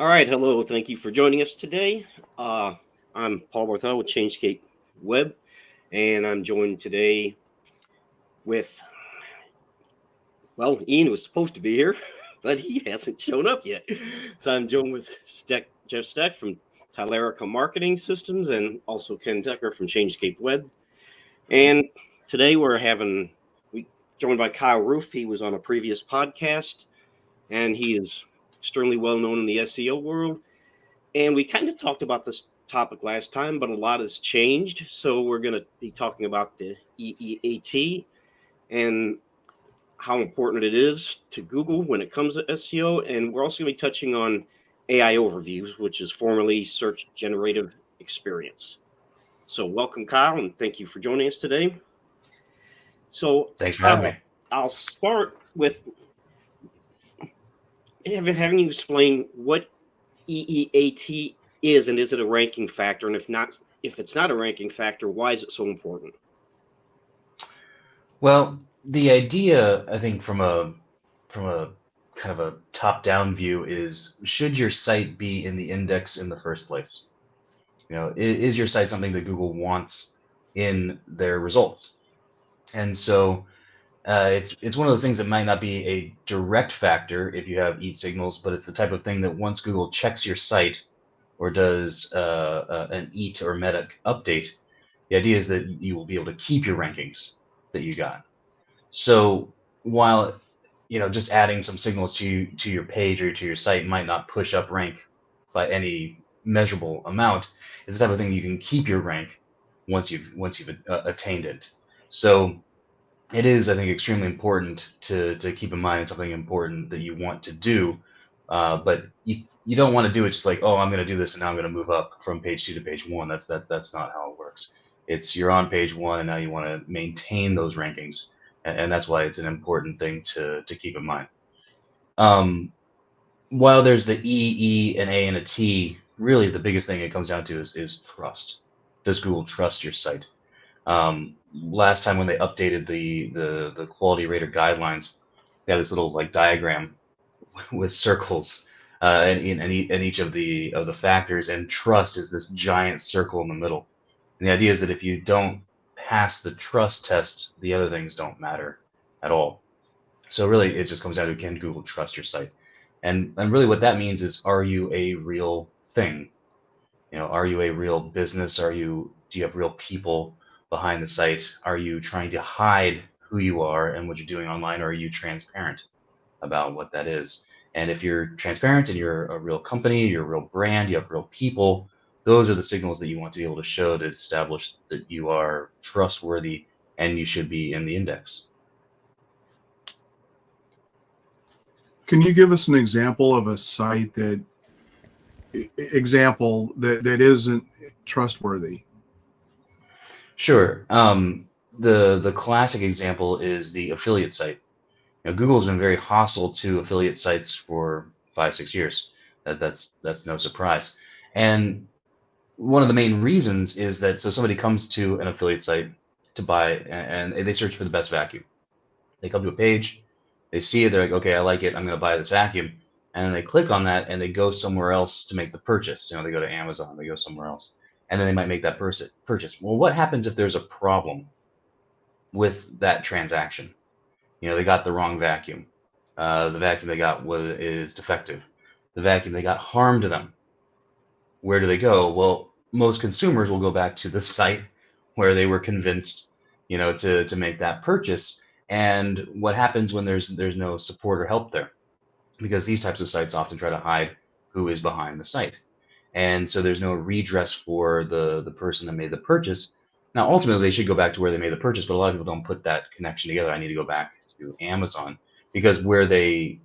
All right, hello. Thank you for joining us today. Uh, I'm Paul Barthel with Changescape Web, and I'm joined today with, Ian was supposed to be here, but he hasn't shown up yet. So I'm joined with Jeff Steck from Tylerica Marketing Systems and also Ken Decker from Changescape Web. And today we joined by Kyle Roof. He was on a previous podcast, and he is extremely well known in the SEO world. And we kind of talked about this topic last time, but a lot has changed. So we're going to be talking about the EEAT and how important it is to Google when it comes to SEO. And we're also going to be touching on AI overviews, which is formerly search generative experience. So welcome, Kyle, and thank you for joining us today. So Thanks for having me. I'll start with having you explain what EEAT is, and is it a ranking factor? And if it's not a ranking factor, why is it so important? Well, the idea, I think, from a kind of a top-down view is, should your site be in the index in the first place? Is your site something that Google wants in their results? And so it's one of those things that might not be a direct factor if you have EAT signals, but it's the type of thing that once Google checks your site or does an EAT or meta update, the idea is that you will be able to keep your rankings that you got. So while just adding some signals to your page or to your site might not push up rank by any measurable amount, it's the type of thing you can keep your rank once you've attained it. So it is, I think, extremely important to keep in mind. It's something important that you want to do, but you don't want to do it just like, oh, I'm going to do this and now I'm going to move up from page 2 to page 1. That's not how it works. You're on page 1 and now you want to maintain those rankings, and that's why it's an important thing to keep in mind. While there's the E, an A, and a T, really the biggest thing it comes down to is trust. Does Google trust your site? Last time when they updated the quality rater guidelines, they had this little diagram with circles in each of the factors, and trust is this giant circle in the middle. And the idea is that if you don't pass the trust test, the other things don't matter at all. So really, it just comes down to, can Google trust your site? And really what that means is, are you a real thing? Are you a real business? Do you have real people behind the site? Are you trying to hide who you are and what you're doing online, or are you transparent about what that is? And if you're transparent and you're a real company, you're a real brand, you have real people, those are the signals that you want to be able to show to establish that you are trustworthy and you should be in the index. Can you give us an example of a site that isn't trustworthy? Sure. The classic example is the affiliate site. Google's been very hostile to affiliate sites for 5-6 years. That's no surprise. And one of the main reasons is that, so somebody comes to an affiliate site to buy, and they search for the best vacuum. They come to a page, they see it, they're like, okay, I like it, I'm going to buy this vacuum. And then they click on that and they go somewhere else to make the purchase. They go to Amazon, they go somewhere else, and then they might make that purchase. Well, what happens if there's a problem with that transaction? They got the wrong vacuum. The vacuum they got is defective. The vacuum they got harmed them. Where do they go? Well, most consumers will go back to the site where they were convinced, to make that purchase. And what happens when there's no support or help there? Because these types of sites often try to hide who is behind the site. And so there's no redress for the person that made the purchase. Now, ultimately, they should go back to where they made the purchase, but a lot of people don't put that connection together. I need to go back to Amazon, because where the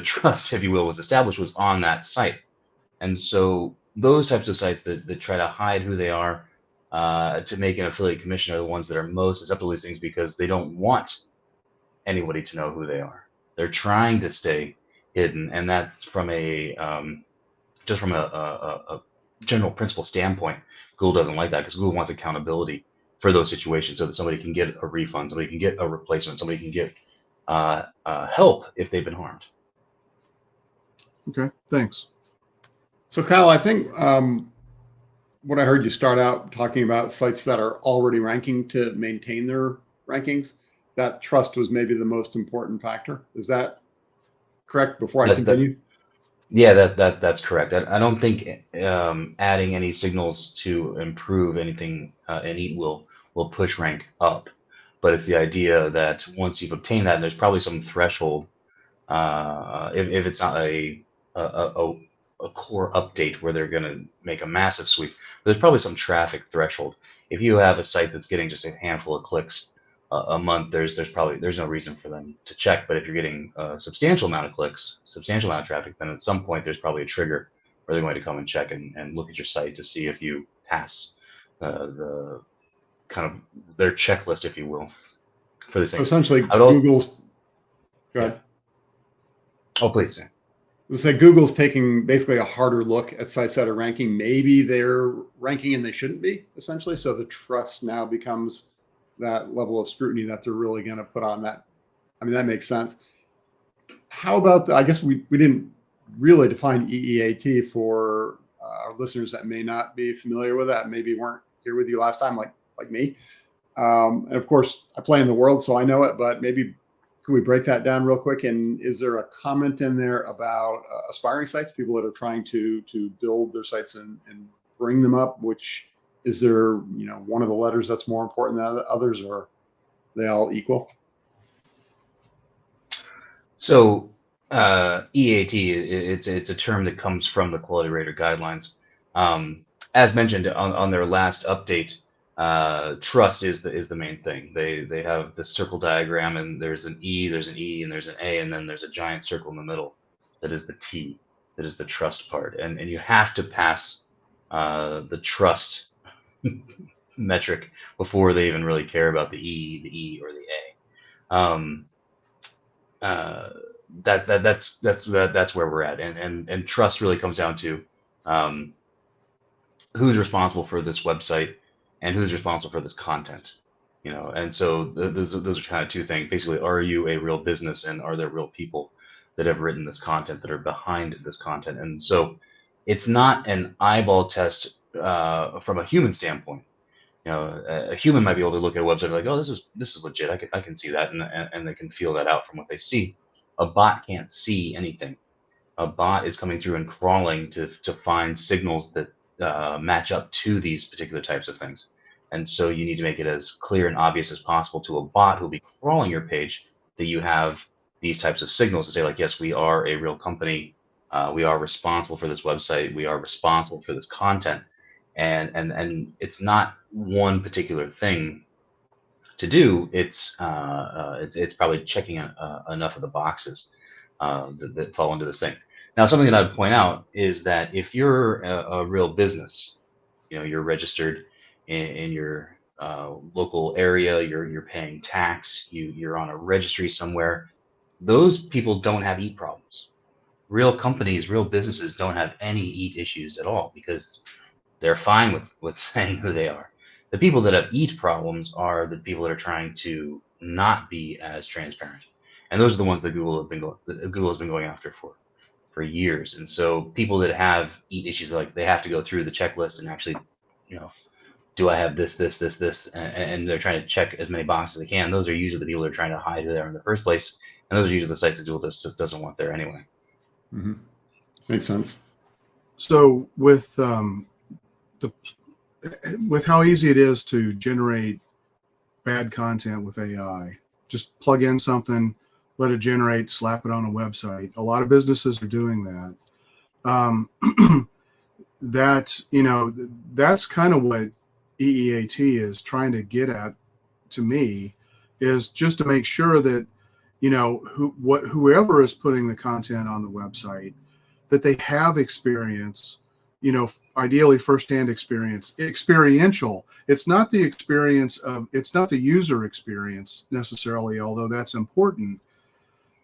trust, if you will, was established was on that site. And so those types of sites that try to hide who they are to make an affiliate commission are the ones that are most susceptible to these things, because they don't want anybody to know who they are. They're trying to stay hidden, and that's from a general principle standpoint. Google doesn't like that, because Google wants accountability for those situations, so that somebody can get a refund, somebody can get a replacement, somebody can get help if they've been harmed. Okay, thanks. So Kyle, I think what I heard you start out talking about sites that are already ranking to maintain their rankings, that trust was maybe the most important factor. Is that correct before I That continue? Yeah, that's correct. I don't think adding any signals to improve anything any will push rank up, but it's the idea that once you've obtained that, and there's probably some threshold if it's not a, a, a core update where they're going to make a massive sweep. There's probably some traffic threshold. If you have a site that's getting just a handful of clicks a month, there's no reason for them to check. But if you're getting a substantial amount of clicks, substantial amount of traffic, then at some point there's probably a trigger where they're going to come and check and look at your site to see if you pass the kind of their checklist, if you will, for these So things. essentially, I would Google's. Go Yeah. ahead. Oh, please. Let's say Google's taking basically a harder look at sites that are ranking. Maybe they're ranking and they shouldn't be, essentially. So the trust now becomes that level of scrutiny that they're really going to put on that. I mean, that makes sense. How about I guess we didn't really define EEAT for our listeners that may not be familiar with that, maybe weren't here with you last time, like me. And of course, I play in the world, so I know it. But maybe could we break that down real quick? And is there a comment in there about aspiring sites, people that are trying to build their sites and bring them up? Which is there, one of the letters that's more important than others, or are they all equal? So EAT, it's a term that comes from the quality rater guidelines. As mentioned on their last update, trust is the main thing. They have the circle diagram, and there's an E, and there's an A, and then there's a giant circle in the middle that is the T, that is the trust part, and you have to pass the trust metric before they even really care about the E, or the A. That's where we're at, and trust really comes down to who's responsible for this website and who's responsible for this content, and so those are kind of two things. Basically, are you a real business, and are there real people that have written this content, that are behind this content? And so it's not an eyeball test from a human standpoint. A human might be able to look at a website and be like, oh, this is legit. I can see that, and they can feel that out from what they see. A bot can't see anything. A bot is coming through and crawling to find signals that match up to these particular types of things. And so you need to make it as clear and obvious as possible to a bot who'll be crawling your page that you have these types of signals to say, like, yes, we are a real company. We are responsible for this website. We are responsible for this content. And it's not one particular thing to do. It's probably checking enough of the boxes that fall into this thing. Now, something that I'd point out is that if you're a real business, you're registered in your local area, you're paying tax, you're on a registry somewhere. Those people don't have EAT problems. Real companies, real businesses don't have any EAT issues at all, because they're fine with saying who they are. The people that have EAT problems are the people that are trying to not be as transparent, and those are the ones that Google has been going after for years. And so people that have EAT issues, like, they have to go through the checklist and actually, do I have this, and they're trying to check as many boxes as they can. Those are usually the people that are trying to hide who they are in the first place, and those are usually the sites that Google doesn't want there anyway. Mm-hmm. Makes sense. So with how easy it is to generate bad content with AI, just plug in something, let it generate, slap it on a website. A lot of businesses are doing that. That's kind of what EEAT is trying to get at, to me, is just to make sure that whoever is putting the content on the website, that they have experience, ideally firsthand experience, experiential. It's not the user experience necessarily, although that's important.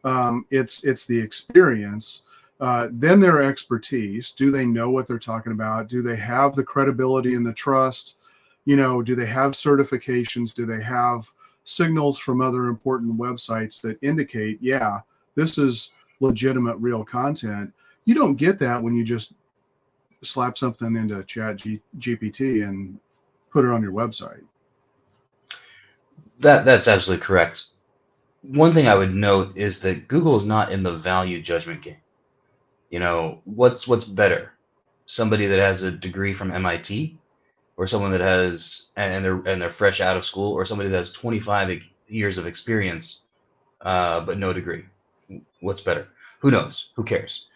It's the experience. Then their expertise. Do they know what they're talking about? Do they have the credibility and the trust? Do they have certifications? Do they have signals from other important websites that indicate, yeah, this is legitimate, real content? You don't get that when you just slap something into GPT and put it on your website. That's absolutely correct. One thing I would note is that Google is not in the value judgment game. You know, what's better? Somebody that has a degree from MIT, or someone that has and they're fresh out of school, or somebody that has 25 years of experience but no degree? What's better? Who knows? Who cares?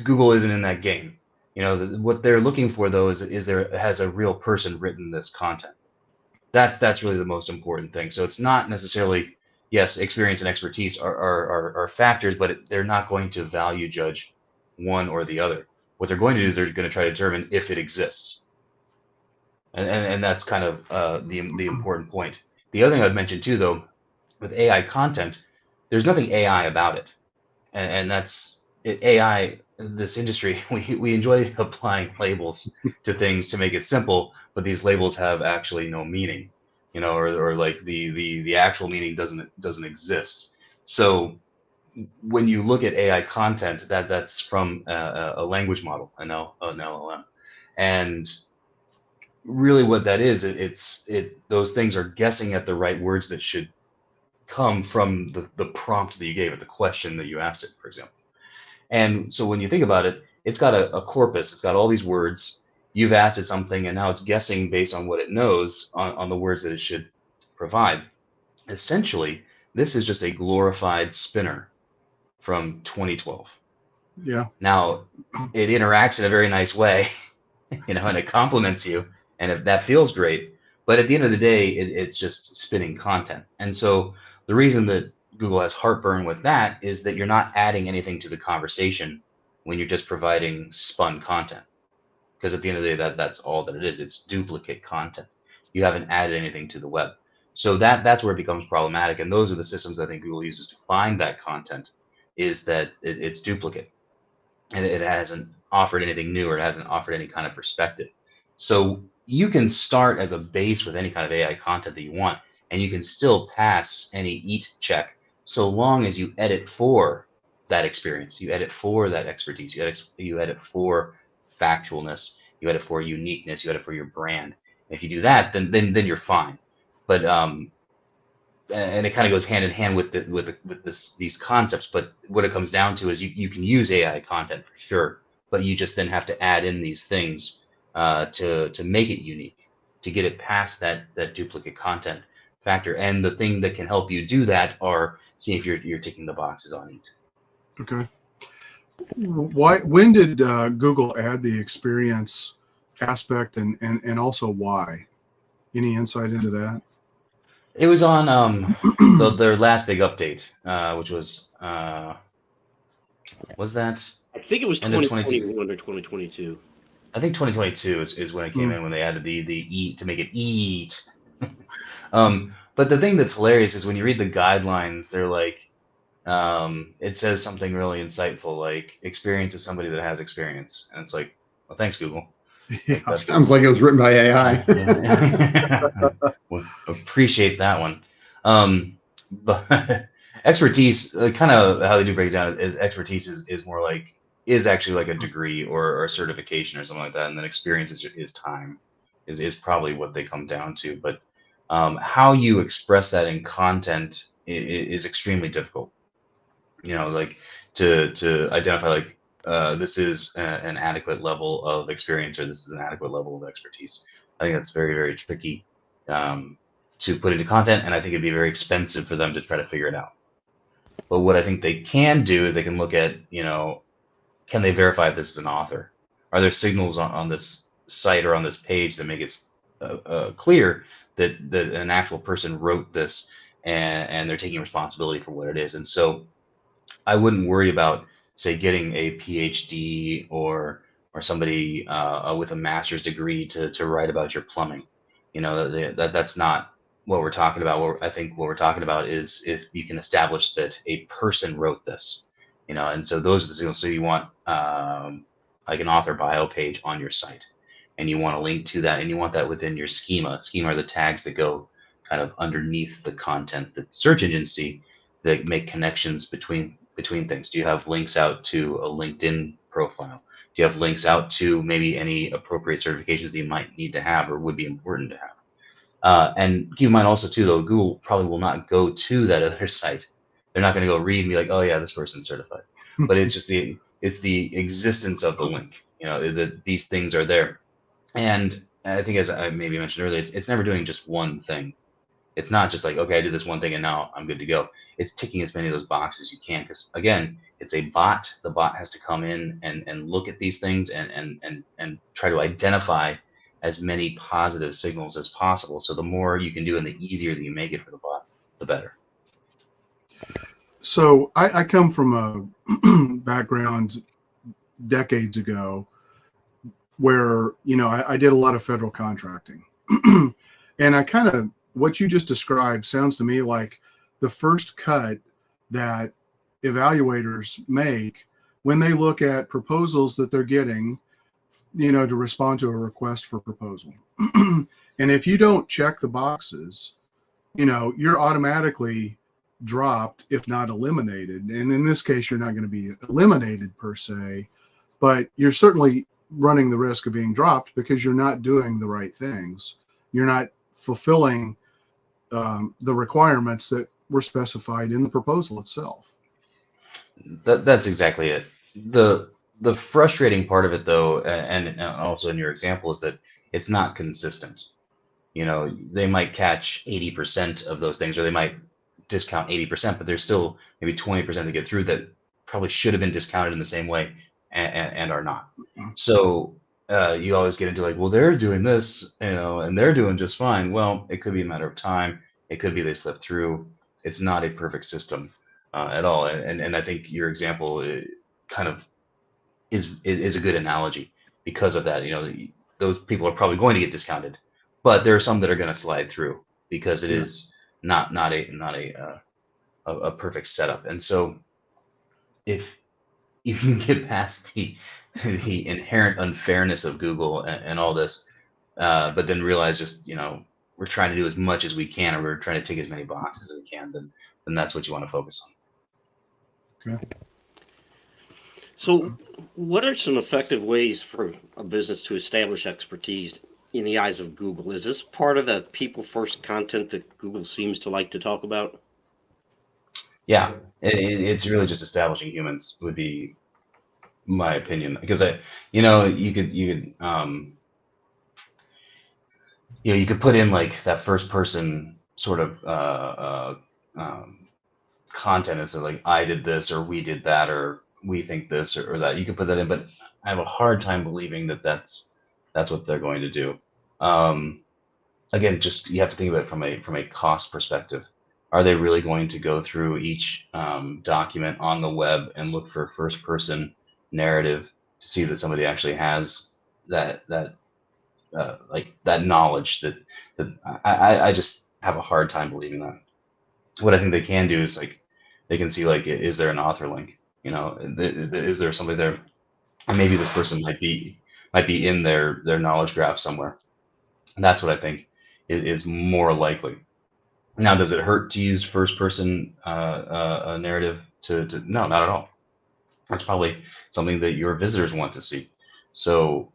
Google isn't in that game. You know, what they're looking for though is there has a real person written this content. That's really the most important thing. So it's not necessarily, yes, experience and expertise are factors, but they're not going to value judge one or the other. What they're going to do is they're going to try to determine if it exists, and that's kind of the important point. The other thing I'd mention too, though, with AI content, there's nothing AI about it, and that's AI. This industry, we enjoy applying labels to things to make it simple, but these labels have actually no meaning, you know, or like the actual meaning doesn't exist. So when you look at AI content, that's from a language model, an LLM, and really what that is, those things are guessing at the right words that should come from the prompt that you gave it, the question that you asked it, for example. And so when you think about it, it's got a corpus, it's got all these words. You've asked it something, and now it's guessing based on what it knows on the words that it should provide. Essentially, this is just a glorified spinner from 2012. Yeah. Now, it interacts in a very nice way, you know, and it compliments you, and if that feels great. But at the end of the day, it's just spinning content. And so the reason that Google has heartburn with that is that you're not adding anything to the conversation when you're just providing spun content. Because at the end of the day, that's all that it is. It's duplicate content. You haven't added anything to the web. So that's where it becomes problematic. And those are the systems I think Google uses to find that content, is that it's duplicate, and it hasn't offered anything new, or it hasn't offered any kind of perspective. So you can start as a base with any kind of AI content that you want, and you can still pass any EAT check so long as you edit for that experience, you edit for that expertise, you edit for factualness, you edit for uniqueness, you edit for your brand. If you do that, then you're fine. But and it kind of goes hand in hand with these concepts. But what it comes down to is you can use AI content for sure, but you just then have to add in these things to make it unique, to get it past that duplicate content factor. And the thing that can help you do that are see if you're ticking the boxes on it. Okay. When did Google add the experience aspect, and also why? Any insight into that? It was on their last big update, which was that? I think it was End of 2021 or 2022. I think 2022 is when it came in, when they added the eat to make it eat. But the thing that's hilarious is when you read the guidelines, they're like, it says something really insightful, like experience is somebody that has experience, and it's like, well, thanks, Google. Yeah. Sounds like it was written by AI. Well, appreciate that one. But expertise, kind of how they do break it down is expertise is more like, is actually like a degree or a certification or something like that, and then experience is time, is probably what they come down to. But how you express that in content is extremely difficult. You know, like to identify like this is an adequate level of experience, or this is an adequate level of expertise. I think that's very, very tricky to put into content, and I think it'd be very expensive for them to try to figure it out. But what I think they can do is they can look at, you know, can they verify if this is an author? Are there signals on this site or on this page that make it clear that an actual person wrote this, and they're taking responsibility for what it is? And so I wouldn't worry about, say, getting a PhD or somebody with a master's degree to write about your plumbing. You know, that's not what we're talking about. I think what we're talking about is if you can establish that a person wrote this. You know, and so those are the signals. So you want like an author bio page on your site, and you want to link to that, and you want that within your schema. Schema are the tags that go kind of underneath the content that search engines see, that make connections between things. Do you have links out to a LinkedIn profile? Do you have links out to maybe any appropriate certifications that you might need to have or would be important to have? And keep in mind also too, though, Google probably will not go to that other site. They're not going to go read and be like, oh yeah, this person's certified. But it's just the existence of the link. These things are there. And I think, as I maybe mentioned earlier, it's never doing just one thing. It's not just like, okay, I did this one thing and now I'm good to go. It's ticking as many of those boxes as you can, because again, it's a bot. The bot has to come in and look at these things and try to identify as many positive signals as possible. So the more you can do and the easier that you make it for the bot, the better. So I come from a background decades ago where, I did a lot of federal contracting. And I kind of, what you just described sounds to me like the first cut that evaluators make when they look at proposals that they're getting, to respond to a request for proposal. And if you don't check the boxes, you're automatically dropped, if not eliminated. And in this case, you're not going to be eliminated per se, but you're certainly running the risk of being dropped because you're not doing the right things. You're not fulfilling the requirements that were specified in the proposal itself. That's exactly it. The frustrating part of it, though, and also in your example, is that it's not consistent. They might catch 80% of those things, or they might discount 80%, but there's still maybe 20% to get through that probably should have been discounted in the same way and are not. So you always get into like, well, they're doing this, and they're doing just fine. Well, it could be a matter of time. It could be they slipped through. It's not a perfect system at all. And I think your example kind of is a good analogy because of that. Those people are probably going to get discounted, but there are some that are going to slide through because it is not a perfect setup. And so if you can get past the inherent unfairness of Google and all this, but then realize just, we're trying to do as much as we can, or we're trying to tick as many boxes as we can, then that's what you want to focus on. Okay. So what are some effective ways for a business to establish expertise in the eyes of Google? Is this part of the people first content that Google seems to like to talk about? Yeah, it's really just establishing humans would be my opinion, because you could you could put in like that first person sort of content and say like, I did this, or we did that, or we think this or that. You can put that in, but I have a hard time believing that that's what they're going to do. Again, just you have to think about it from a cost perspective. Are they really going to go through each document on the web and look for first person narrative to see that somebody actually has that like that knowledge that I just have a hard time believing that. What I think they can do is like they can see like, is there an author link? Is there somebody there? And maybe this person might be in their knowledge graph somewhere. And that's what I think is more likely. Now, does it hurt to use first person narrative to no, not at all. That's probably something that your visitors want to see. So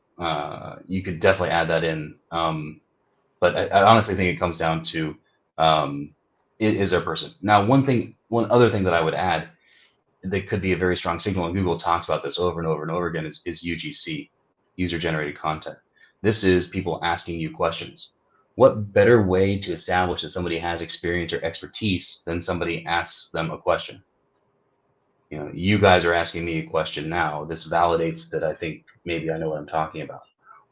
you could definitely add that in. But I honestly think it comes down to is there a person. Now, one other thing that I would add that could be a very strong signal, and Google talks about this over and over and over again, is UGC, user generated content. This is people asking you questions. What better way to establish that somebody has experience or expertise than somebody asks them a question? You guys are asking me a question now. This validates that I think maybe I know what I'm talking about,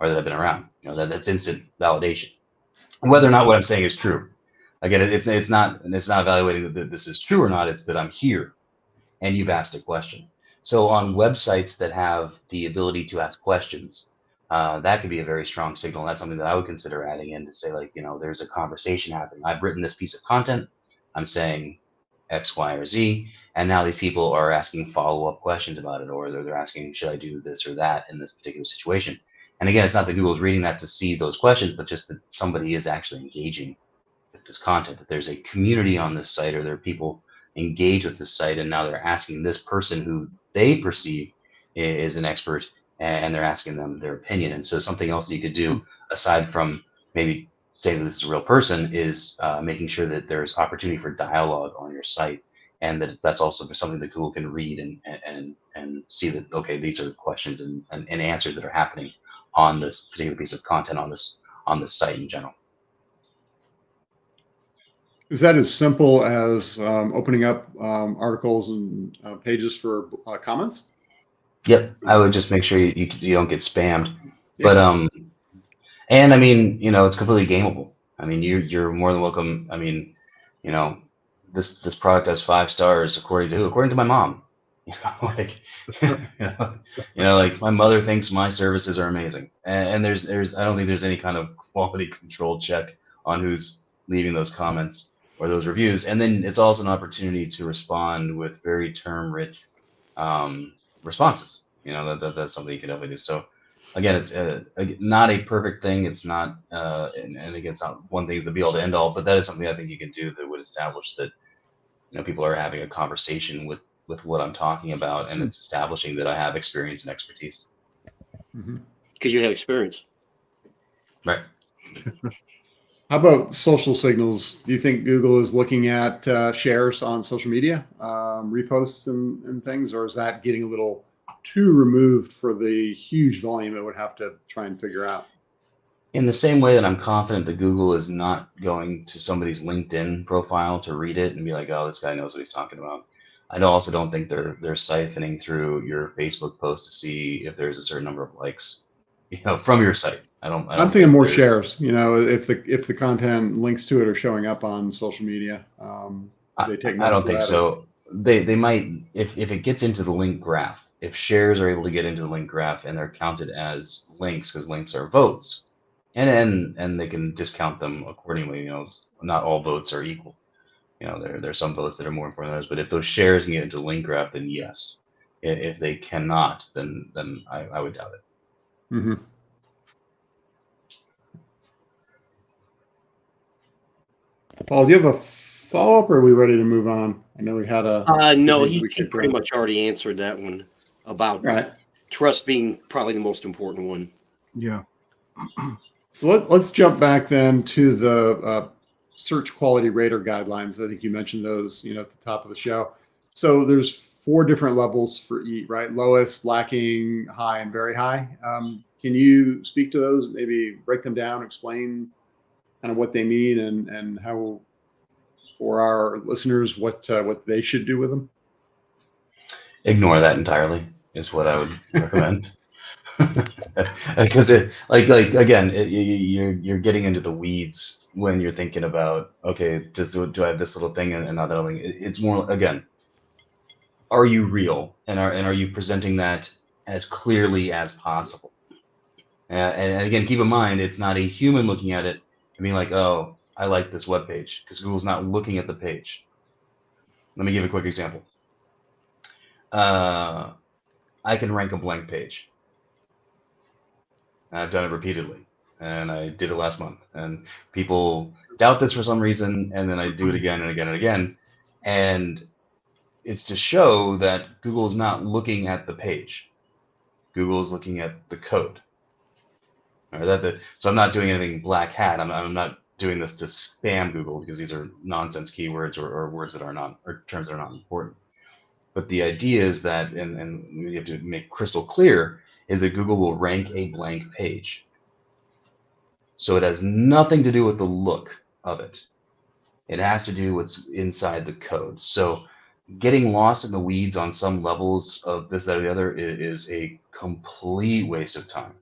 or that I've been around. That's instant validation. Whether or not what I'm saying is true. Again, it's not evaluating that this is true or not. It's that I'm here, and you've asked a question. So on websites that have the ability to ask questions, that could be a very strong signal. That's something that I would consider adding in to say, like, there's a conversation happening. I've written this piece of content. I'm saying X, Y, or Z, and now these people are asking follow-up questions about it, or they're asking, should I do this or that in this particular situation? And again, it's not that Google's reading that to see those questions, but just that somebody is actually engaging with this content, that there's a community on this site, or there are people engaged with this site, and now they're asking this person who they perceive is an expert, and they're asking them their opinion. And so something else that you could do aside from maybe saying that this is a real person is making sure that there's opportunity for dialogue on your site, and that's also something that Google can read and see that, okay, these are questions and answers that are happening on this particular piece of content on this site in general. Is that as simple as opening up articles and pages for comments? Yep, I would just make sure you don't get spammed. Yeah. But and I mean, it's completely gameable. I mean, you're more than welcome. I mean, this product has 5 stars according to who? According to my mom. Like, like my mother thinks my services are amazing, and there's I don't think there's any kind of quality control check on who's leaving those comments or those reviews. And then it's also an opportunity to respond with very term-rich responses. That's something you can definitely do. So again, it's not a perfect thing. It's not, and again, it's not one thing is the be all to end all, but that is something I think you can do that would establish that people are having a conversation with what I'm talking about, and it's establishing that I have experience and expertise. Because you have experience. Right. How about social signals? Do you think Google is looking at shares on social media, reposts and things, or is that getting a little too removed for the huge volume it would have to try and figure out? In the same way that I'm confident that Google is not going to somebody's LinkedIn profile to read it and be like, oh, this guy knows what he's talking about. I also don't think they're siphoning through your Facebook post to see if there's a certain number of likes, from your site. I'm thinking more shares. If the content links to it are showing up on social media, they take. I don't think so. They might if it gets into the link graph. If shares are able to get into the link graph and they're counted as links because links are votes, and they can discount them accordingly. Not all votes are equal. There's some votes that are more important than others. But if those shares can get into the link graph, then yes. If they cannot, then I would doubt it. Mm-hmm. Paul, do you have a follow-up, or are we ready to move on? I know we had a... No, he pretty much already answered that one about trust being probably the most important one. Yeah. So let's jump back then to the search quality rater guidelines. I think you mentioned those, at the top of the show. So there's 4 different levels for each, right? Lowest, lacking, high, and very high. Can you speak to those? Maybe break them down, explain kind of what they mean and how, for our listeners, what they should do with them? Ignore that entirely is what I would recommend. Because again, you're getting into the weeds when you're thinking about, okay, do I have this little thing and not that other thing? It's more, again, are you real and are you presenting that as clearly as possible? And again, keep in mind, it's not a human looking at it and being like, oh, I like this web page, because Google's not looking at the page. Let me give a quick example. I can rank a blank page. I've done it repeatedly, and I did it last month. And people doubt this for some reason, and then I do it again and again and again. And it's to show that Google is not looking at the page. Google is looking at the code. So I'm not doing anything black hat. I'm not doing this to spam Google, because these are nonsense keywords or words that are not, or terms that are not important. But the idea is that, and we have to make crystal clear, is that Google will rank a blank page. So it has nothing to do with the look of it. It has to do with what's inside the code. So getting lost in the weeds on some levels of this, that, or the other is a complete waste of time.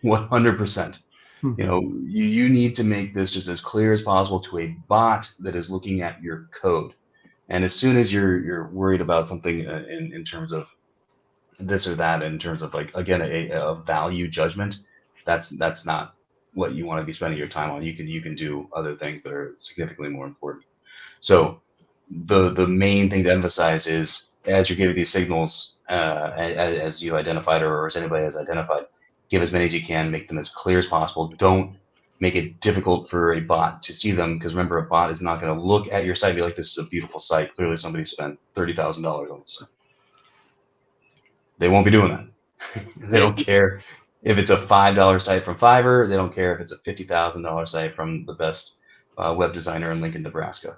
100%. You need to make this just as clear as possible to a bot that is looking at your code. And as soon as you're worried about something in terms of this or that, in terms of, like, again, a value judgment, that's not what you want to be spending your time on. You can do other things that are significantly more important. So the main thing to emphasize is, as you're giving these signals, as you identified, or as anybody has identified, give as many as you can, make them as clear as possible. Don't make it difficult for a bot to see them, because remember, a bot is not going to look at your site and be like, this is a beautiful site. Clearly somebody spent $30,000 on this site. they won't be doing that. They don't care if it's a $5 site from Fiverr. They don't care if it's a $50,000 site from the best web designer in Lincoln, Nebraska.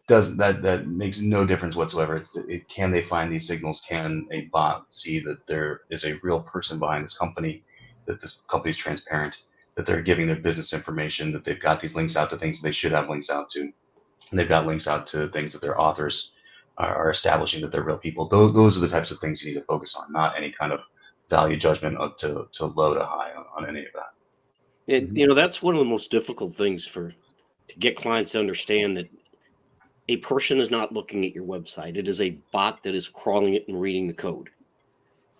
That makes no difference whatsoever. Can they find these signals? Can a bot see that there is a real person behind this company, that this company is transparent, that they're giving their business information, that they've got these links out to things that they should have links out to, and they've got links out to things that their authors are establishing that they're real people. Those are the types of things you need to focus on, not any kind of value judgment to low to high on any of that. And that's one of the most difficult things to get clients to understand, that a person is not looking at your website. It is a bot that is crawling it and reading the code.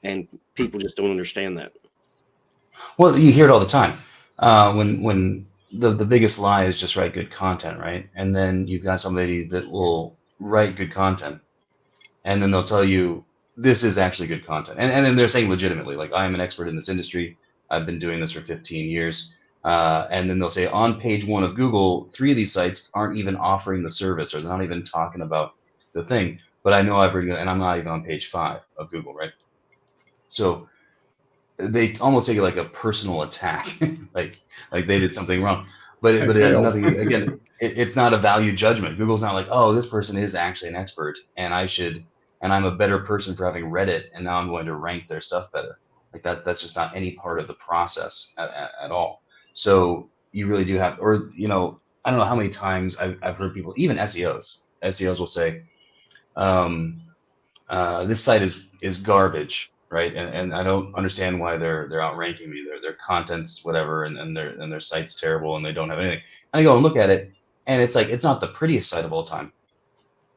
And people just don't understand that. Well, you hear it all the time. When the biggest lie is just write good content, right? And then you've got somebody that will write good content, and then they'll tell you this is actually good content. And then they're saying legitimately, like, I am an expert in this industry. I've been doing this for 15 years. And then they'll say on page 1 of Google, 3 of these sites aren't even offering the service, or they're not even talking about the thing. But I know I've written, and I'm not even on page 5 of Google, right? So they almost take it like a personal attack, like they did something wrong. But it has nothing. Again, it's not a value judgment. Google's not like, oh, this person is actually an expert, and I'm a better person for having read it, and now I'm going to rank their stuff better. Like that's just not any part of the process at all. So you really do have, or I don't know how many times I've heard people, even SEOs will say, this site is garbage, right? And I don't understand why they're outranking me. Their content's whatever, and their site's terrible, and they don't have anything. And I go and look at it, and it's like, it's not the prettiest site of all time.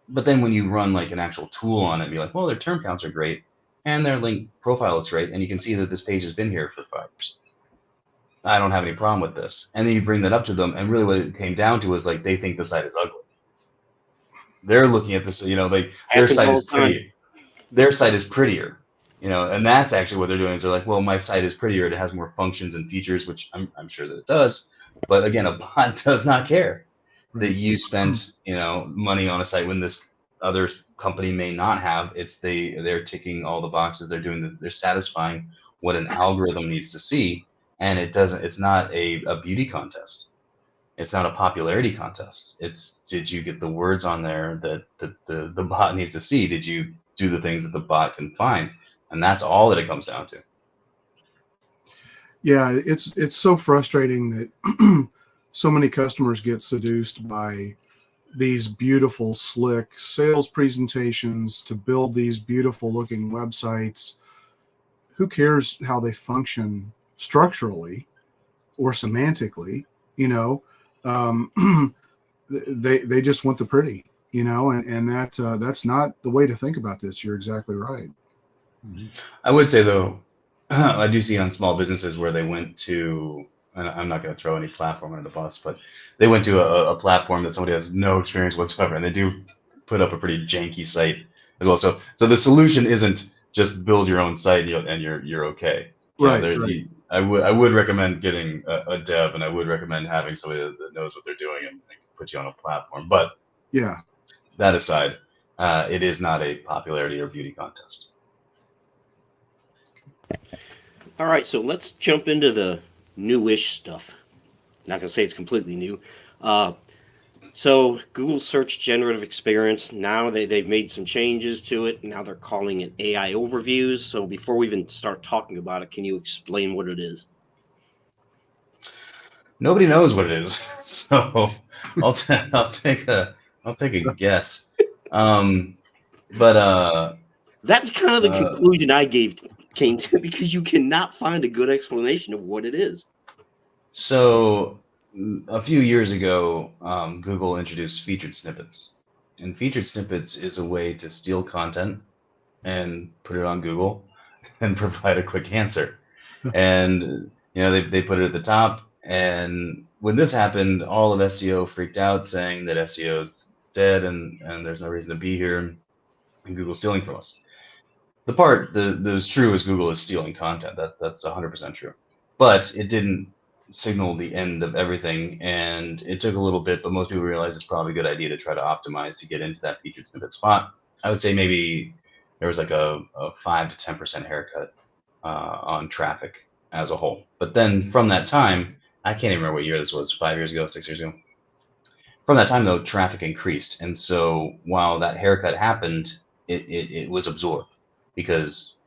But then when you run like an actual tool on it, and be like, well, their term counts are great, and their link profile looks great, and you can see that this page has been here for 5 years. I don't have any problem with this. And then you bring that up to them, and really what it came down to was like, they think the site is ugly. They're looking at this, their site is pretty. Their site is prettier, and that's actually what they're doing. Is they're like, well, my site is prettier. It has more functions and features, which I'm sure that it does. But again, a bot does not care that you spent, money on a site when this other company may not have. They're ticking all the boxes. They're satisfying what an algorithm needs to see. And it's not a beauty contest. It's not a popularity contest. It's, did you get the words on there that the bot needs to see? Did you do the things that the bot can find? And that's all that it comes down to. Yeah, it's so frustrating that so many customers get seduced by these beautiful, slick sales presentations to build these beautiful looking websites. Who cares how they function structurally or semantically? They just want the pretty, and that's not the way to think about this. You're exactly right. I would say, though, I do see on small businesses where they went to, and I'm not going to throw any platform under the bus, but they went to a platform that somebody has no experience whatsoever, and they do put up a pretty janky site as well. So the solution isn't just build your own site and you're okay. Right. I would recommend getting a dev, and I would recommend having somebody that knows what they're doing and can put you on a platform. But yeah, that aside, it is not a popularity or beauty contest. All right, so let's jump into the newish stuff. Not going to say it's completely new. So Google Search Generative Experience, now they've made some changes to it. Now they're calling it AI Overviews. So before we even start talking about it, can you explain what it is? Nobody knows what it is, so I'll take a guess. But that's kind of the conclusion I came to, because you cannot find a good explanation of what it is. So a few years ago, Google introduced featured snippets, and featured snippets is a way to steal content and put it on Google and provide a quick answer. And they put it at the top. And when this happened, all of SEO freaked out, saying that SEO is dead and there's no reason to be here, and Google's stealing from us. The part that is true is Google is stealing content. That's 100% true. But it didn't signal the end of everything, and it took a little bit, but most people realize it's probably a good idea to try to optimize to get into that featured snippet spot. I would say maybe there was like a 5 to 10% haircut on traffic as a whole. But then from that time, I can't even remember what year this was, 5 years ago, 6 years ago. From that time, though, traffic increased. And so while that haircut happened, it was absorbed because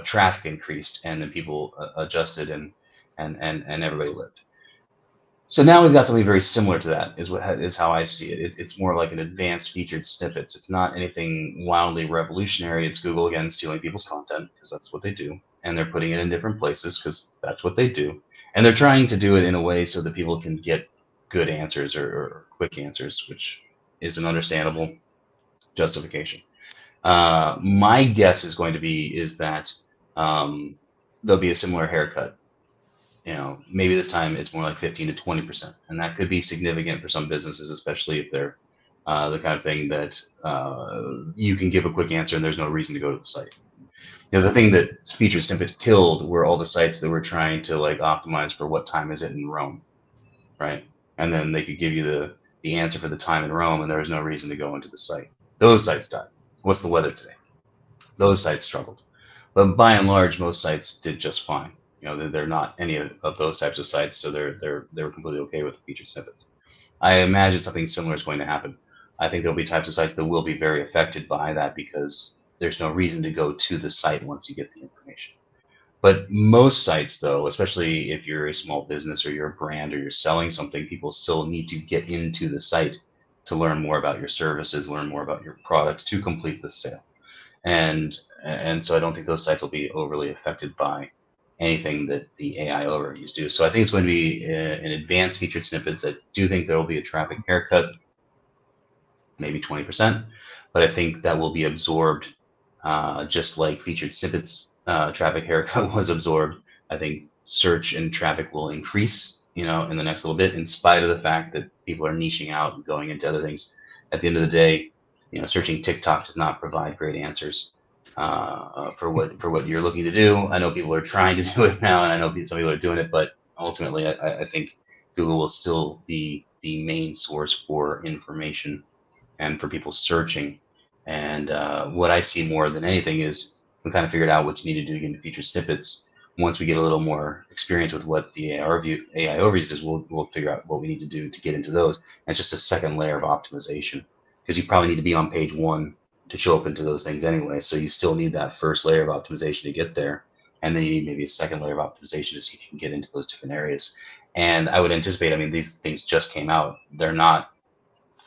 traffic increased and then people adjusted and everybody lived. So now we've got something very similar to that is how I see it. It's more like an advanced featured snippets. It's not anything wildly revolutionary. It's Google, again, stealing people's content because that's what they do. And they're putting it in different places because that's what they do. And they're trying to do it in a way so that people can get good answers or quick answers, which is an understandable justification. My guess is going to be is that there'll be a similar haircut. Maybe this time it's more like 15 to 20%, and that could be significant for some businesses, especially if they're the kind of thing that you can give a quick answer and there's no reason to go to the site. The thing that featured snippet killed were all the sites that were trying to like optimize for what time is it in Rome, right? And then they could give you the answer for the time in Rome, and there was no reason to go into the site. Those sites died. What's the weather today? Those sites struggled, but by and large, most sites did just fine. They're not any of those types of sites, so they're completely okay with the featured snippets. I imagine something similar is going to happen. I think there'll be types of sites that will be very affected by that because there's no reason to go to the site once you get the information. But most sites, though, especially if you're a small business or you're a brand or you're selling something, people still need to get into the site to learn more about your services, learn more about your products to complete the sale. And so I don't think those sites will be overly affected by anything that the AI overviews do. So I think it's going to be an advanced featured snippets. I do think there will be a traffic haircut, maybe 20%, but I think that will be absorbed just like featured snippets traffic haircut was absorbed. I think search and traffic will increase, in the next little bit, in spite of the fact that people are niching out and going into other things. At the end of the day, searching TikTok does not provide great answers for what you're looking to do. I know people are trying to do it now, and I know some people are doing it, but ultimately, I think Google will still be the main source for information and for people searching. And what I see more than anything is we kind of figured out what you need to do to get into featured snippets. Once we get a little more experience with what the AI overviews is, we'll figure out what we need to do to get into those. And it's just a second layer of optimization because you probably need to be on page 1 to show up into those things anyway. So you still need that first layer of optimization to get there. And then you need maybe a second layer of optimization to see if you can get into those different areas. And I would anticipate, these things just came out. They're not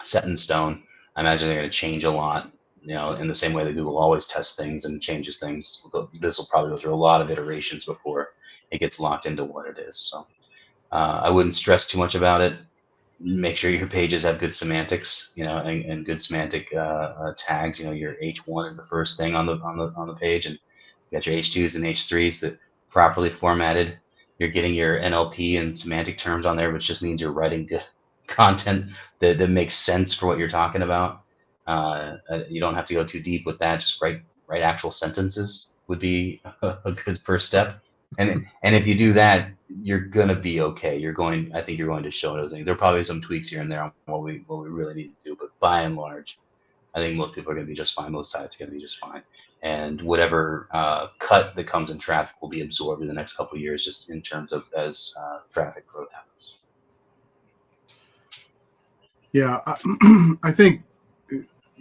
set in stone. I imagine they're going to change a lot, in the same way that Google always tests things and changes things. This will probably go through a lot of iterations before it gets locked into what it is. So I wouldn't stress too much about it. Make sure your pages have good semantics, and good semantic tags. Your H1 is the first thing on the page, and you got your H2s and H3s that properly formatted. You're getting your NLP and semantic terms on there, which just means you're writing good content that makes sense for what you're talking about. You don't have to go too deep with that. Just write actual sentences would be a good first step. And if you do that, you're gonna be okay. I think you're going to show those things. There are probably some tweaks here and there on what we really need to do, but by and large, I think most people are going to be just fine. Most sites are going to be just fine. And whatever cut that comes in traffic will be absorbed in the next couple of years, just in terms of as traffic growth happens. Yeah, I think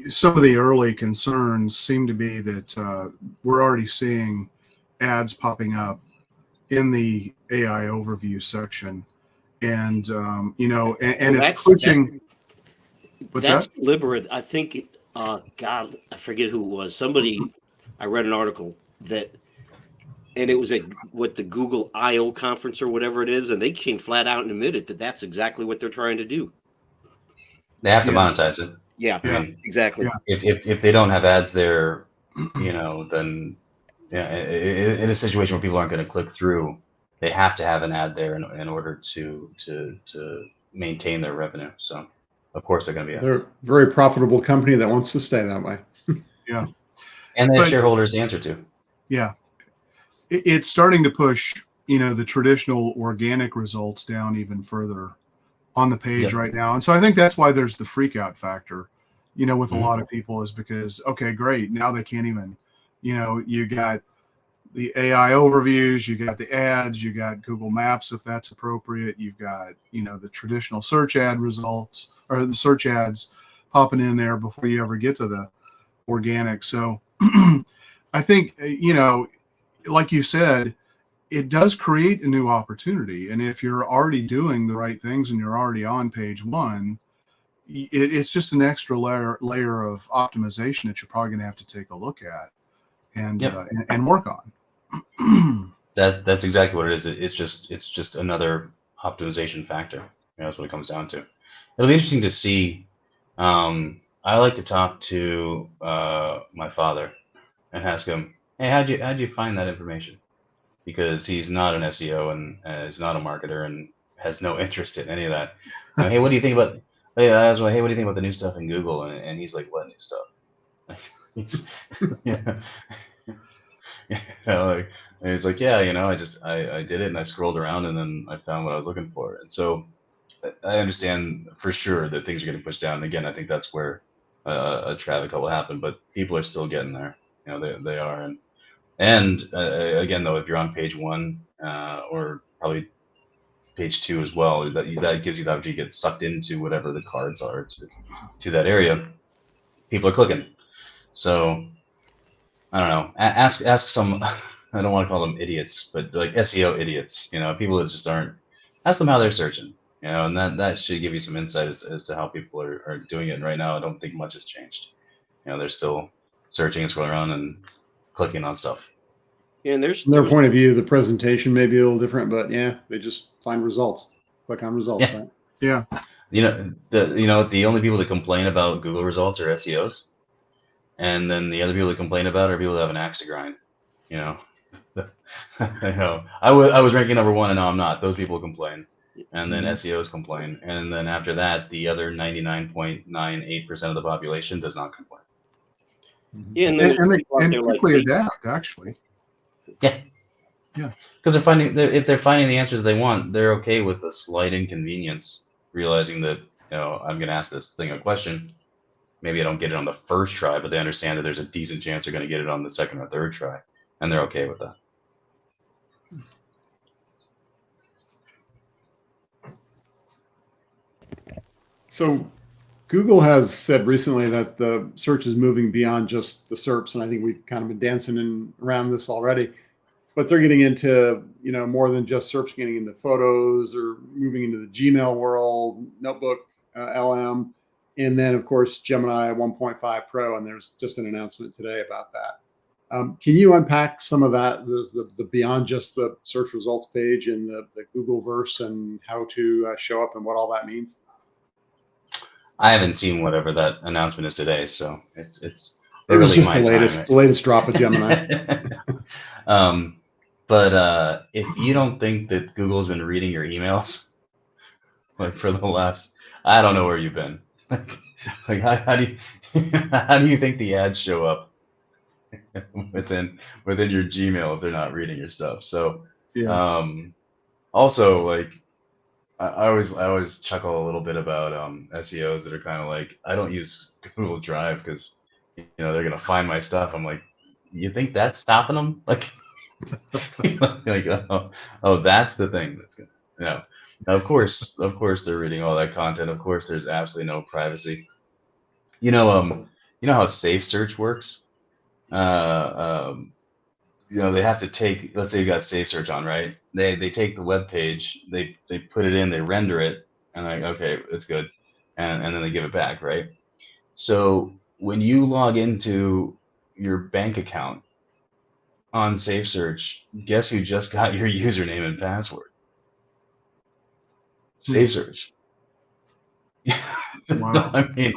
some of the early concerns seem to be that we're already seeing ads popping up in the AI overview section, and and it's pushing. What's that's that? deliberate. I think God, I forget who it was. Somebody, I read an article and it was at the Google I/O conference or whatever it is, and they came flat out and admitted that that's exactly what they're trying to do. They have to monetize it. Yeah, I mean, exactly. Yeah. If they don't have ads there, then in a situation where people aren't going to click through, they have to have an ad there in order to maintain their revenue. So of course they're going to be ads. They're a very profitable company that wants to stay that way. Yeah. And they have shareholders to answer to. Yeah. It's starting to push, the traditional organic results down even further on the page right now. And so I think that's why there's the freak out factor, with a lot of people, is because, okay, great. Now they can't even You got the AI overviews, you got the ads, you got Google Maps if that's appropriate, you've got the traditional search ad results or the search ads popping in there before you ever get to the organic. So I think like you said, it does create a new opportunity, and if you're already doing the right things and you're already on page one, it's just an extra layer of optimization that you're probably going to have to take a look at and Yep. and work on. That's exactly what it is. It's just another optimization factor. That's what it comes down to. It'll be interesting to see. I like to talk to my father and ask him, "Hey, how'd you find that information?" Because he's not an SEO and is not a marketer and has no interest in any of that. Hey, what do you think about? Hey, I was like, hey, what do you think about the new stuff in Google? And he's like, what new stuff? He's, yeah. Like, and he's like, yeah, I did it and I scrolled around and then I found what I was looking for. And so I understand for sure that things are getting pushed down. And again, I think that's where a traffic will happen, but people are still getting there. They are. And again, though, if you're on page one or probably page two as well, that gives you the opportunity to get sucked into whatever the cards are to that area. People are clicking. So I don't know. Ask some. I don't want to call them idiots, but like SEO idiots. People that just aren't. Ask them how they're searching. And that should give you some insight as to how people are doing it. And right now, I don't think much has changed. They're still searching and scrolling around and clicking on stuff. Yeah, and From their point of view, the presentation may be a little different, but yeah, they just find results. Click on results, Yeah. right? Yeah. The only people that complain about Google results are SEOs. And then the other people that complain about it are people that have an axe to grind. I was ranking number one and now I'm not. Those people complain. And then SEOs complain. And then after that, the other 99.98% of the population does not complain. Yeah, and they quickly adapt, actually. Yeah. Yeah. Because if they're finding the answers they want, they're okay with a slight inconvenience, realizing that, I'm going to ask this thing a question. Maybe I don't get it on the first try, but they understand that there's a decent chance they're going to get it on the second or third try, and they're okay with that. So Google has said recently that the search is moving beyond just the SERPs, and I think we've kind of been dancing around this already. But they're getting into, more than just SERPs, getting into photos or moving into the Gmail world, Notebook, LM, and then, of course, Gemini 1.5 Pro. And there's just an announcement today about that. Can you unpack some of that, the beyond just the search results page and the Google verse and how to show up and what all that means? I haven't seen whatever that announcement is today, so it's it was just the latest drop of Gemini. But if you don't think that Google's been reading your emails, like for the last, I don't know where you've been. Like how do you think the ads show up within your Gmail if they're not reading your stuff? So yeah. Also, like I always chuckle a little bit about SEOs that are kind of like, I don't use Google Drive because they're gonna find my stuff. I'm like, you think that's stopping them? Like, like oh, that's the thing that's gonna. Of course they're reading all that content. Of course, there's absolutely no privacy. You know how safe search works. They have to take, let's say you got safe search on, right? They take the web page, they put it in, they render it, and like, okay, it's good, and then they give it back, right? So when you log into your bank account on safe search, guess who just got your username and password? Safe search. Wow. I mean,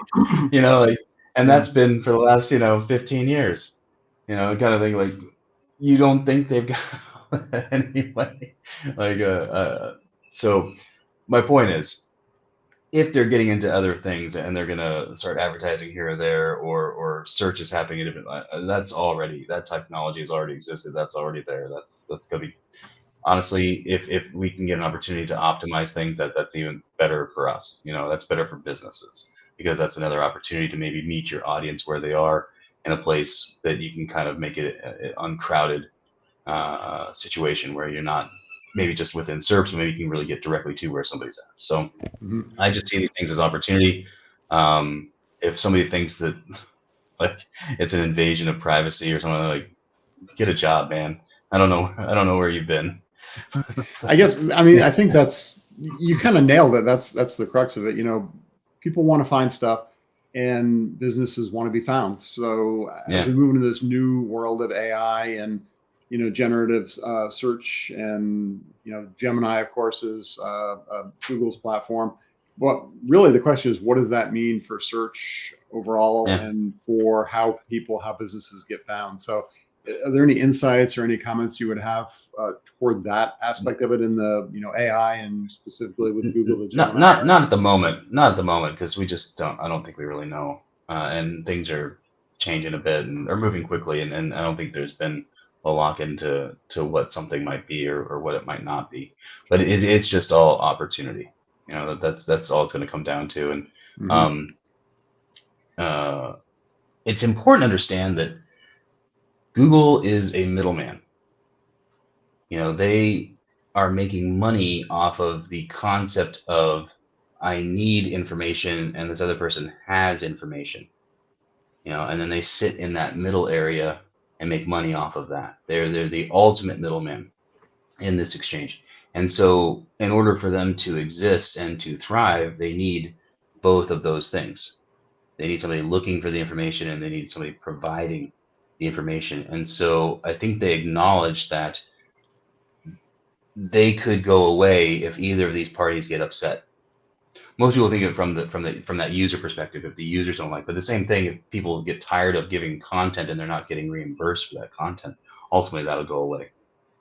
and that's been for the last 15 years, kind of thing. Like, you don't think they've got anyway. Like, so my point is, if they're getting into other things and they're gonna start advertising here or there, or search is happening in different, that technology has already existed. That's already there. That's gonna be, honestly, if we can get an opportunity to optimize things, that's even better for us. That's better for businesses because that's another opportunity to maybe meet your audience where they are in a place that you can kind of make it an uncrowded situation where you're not maybe just within SERPs, but maybe you can really get directly to where somebody's at. So I just see these things as opportunity. If somebody thinks that like it's an invasion of privacy or something, like get a job, man. I don't know where you've been. I guess, I mean, I think you kind of nailed it. That's the crux of it. People want to find stuff and businesses want to be found. So as we move into this new world of AI and, generative search and, Gemini, of course, is Google's platform. But really the question is, what does that mean for search overall and for how businesses get found? So are there any insights or any comments you would have toward that aspect of it in the AI and specifically with Google? Not at the moment. Not at the moment, because we just don't. I don't think we really know, and things are changing a bit and are moving quickly, and I don't think there's been a lock into what something might be or what it might not be. But it's just all opportunity. That's all it's going to come down to, and it's important to understand that Google is a middleman. They are making money off of the concept of I need information and this other person has information. And then they sit in that middle area and make money off of that. They're the ultimate middleman in this exchange. And so in order for them to exist and to thrive, they need both of those things. They need somebody looking for the information and they need somebody providing the information. And so I think they acknowledge that they could go away if either of these parties get upset. Most people think of it from that user perspective, if the users don't like. But the same thing, if people get tired of giving content and they're not getting reimbursed for that content, ultimately that'll go away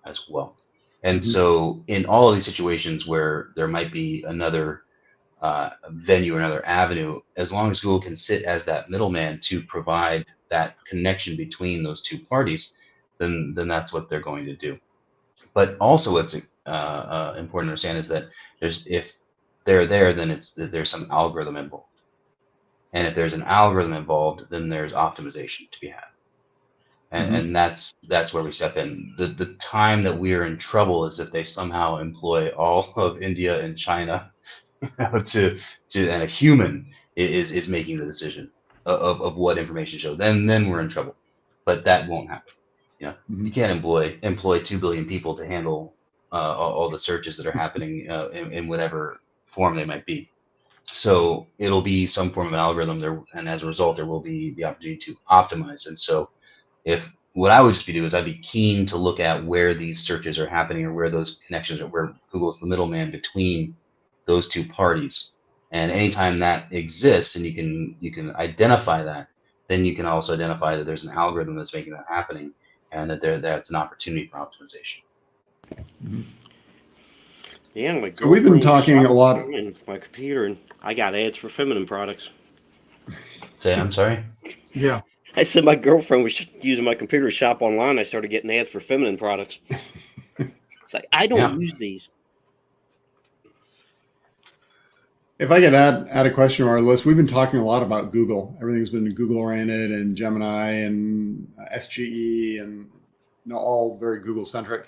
as well. And so in all of these situations where there might be another venue or another avenue, as long as Google can sit as that middleman to provide that connection between those two parties, then that's what they're going to do. But also what's important to understand is that if they're there, then there's some algorithm involved. And if there's an algorithm involved, then there's optimization to be had. And that's where we step in. The time that we are in trouble is if they somehow employ all of India and China to and a human is making the decision of what information show. Then we're in trouble. But that won't happen. You can't employ 2 billion people to handle all the searches that are happening in whatever form they might be. So it'll be some form of an algorithm there, and as a result, there will be the opportunity to optimize. And so what I would just be doing is I'd be keen to look at where these searches are happening or where those connections are, where Google's the middleman between those two parties. And anytime that exists and you can identify that, then you can also identify that there's an algorithm that's making that happening and that's an opportunity for optimization. Yeah, so we've been talking a lot on my computer, and I got ads for feminine products. Say, I'm sorry? Yeah. I said my girlfriend was using my computer to shop online. I started getting ads for feminine products. It's like, I don't use these. If I could add a question to our list, we've been talking a lot about Google. Everything's been Google oriented and Gemini and SGE and all very Google centric.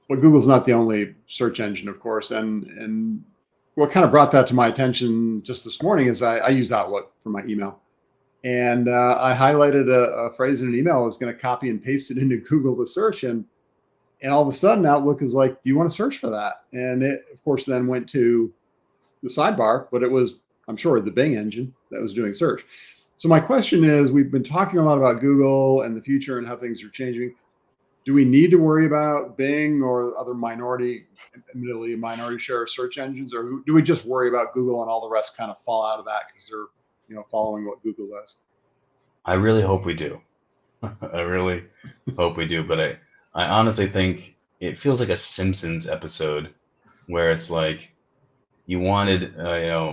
But Google's not the only search engine, of course. And what kind of brought that to my attention just this morning is I used Outlook for my email. And I highlighted a phrase in an email. I was going to copy and paste it into Google to search. And all of a sudden, Outlook is like, do you want to search for that? And it, of course, then went to the sidebar, but it was, I'm sure, the Bing engine that was doing search. So my question is, we've been talking a lot about Google and the future and how things are changing. Do we need to worry about Bing or other minority share search engines, or do we just worry about Google and all the rest kind of fall out of that because they're following what Google does? I really hope we do. I really hope we do, but I honestly think it feels like a Simpsons episode where it's like you wanted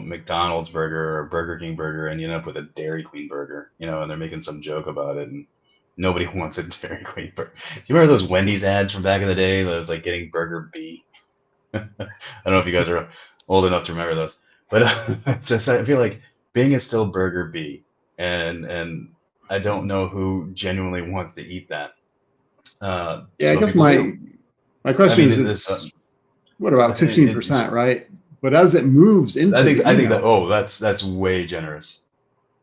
McDonald's burger or Burger King burger and you end up with a Dairy Queen burger, and they're making some joke about it and nobody wants a Dairy Queen burger. You remember those Wendy's ads from back in the day that was like getting Burger B? I don't know if you guys are old enough to remember those, but so I feel like Bing is still Burger B, and I don't know who genuinely wants to eat that. Yeah, I Some guess people do. my question is, this, it's what about it- 15%, right? But as it moves into I think the I think that email, that's way generous.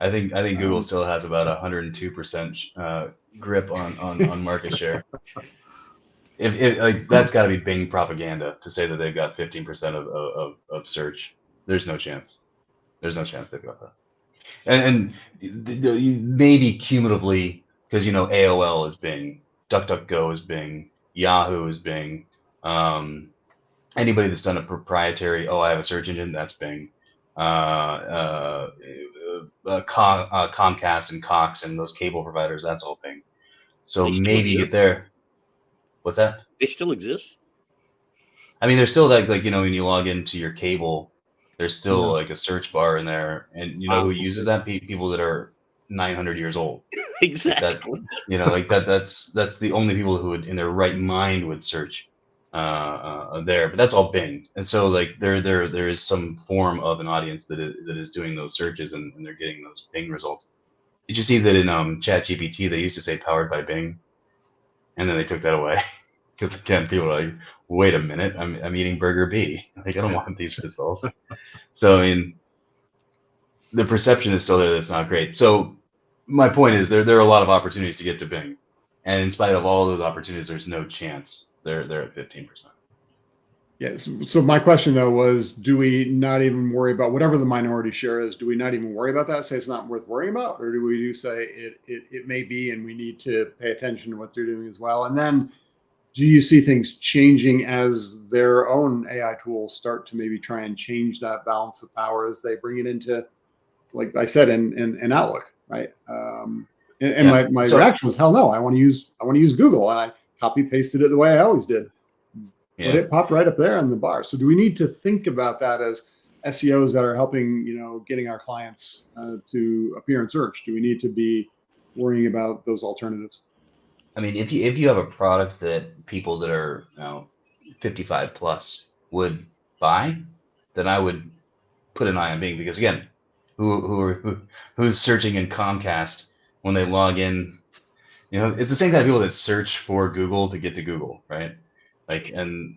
I think Google um, still has about 102% grip on market share. If like that's got to be Bing propaganda to say that they've got 15% of search. There's no chance. There's no chance they've got that. And maybe cumulatively, because AOL is Bing, DuckDuckGo is Bing, Yahoo is Bing. Anybody that's done a proprietary, I have a search engine, that's Bing. Comcast and Cox and those cable providers, that's all Bing. So They still maybe you exist. get there. What's that? They still exist. I mean, there's still like when you log into your cable, there's still Yeah. like a search bar in there, and who uses that? People that are 900 years old. Exactly. That's the only people who would in their right mind would search there, but that's all Bing. And so like there is some form of an audience that is doing those searches, and they're getting those Bing results. Did you see that in ChatGPT they used to say powered by Bing, and then they took that away because again people are like, wait a minute, I'm eating burger B, like I don't want these results. So I mean, the perception is still there that it's not great. So my point is there are a lot of opportunities to get to Bing, and in spite of all those opportunities, there's no chance they're at 15%. yes. So my question though was, do we not even worry about whatever the minority share is? Do we not even worry about that? Say it's not worth worrying about, or do we say it may be, and we need to pay attention to what they're doing as well? And then, do you see things changing as their own AI tools start to maybe try and change that balance of power as they bring it into, like I said, in Outlook, right? And Yeah. my So- reaction was, hell no, I want to use Google, and I copy pasted it the way I always did. But Yeah. it popped right up there in the bar. So do we need to think about that as SEOs that are helping, getting our clients to appear in search? Do we need to be worrying about those alternatives? I mean, if you have a product that people that are 55 plus would buy, then I would put an eye on Bing, because again, who's searching in Comcast when they log in? It's the same kind of people that search for Google to get to Google, right? Like, and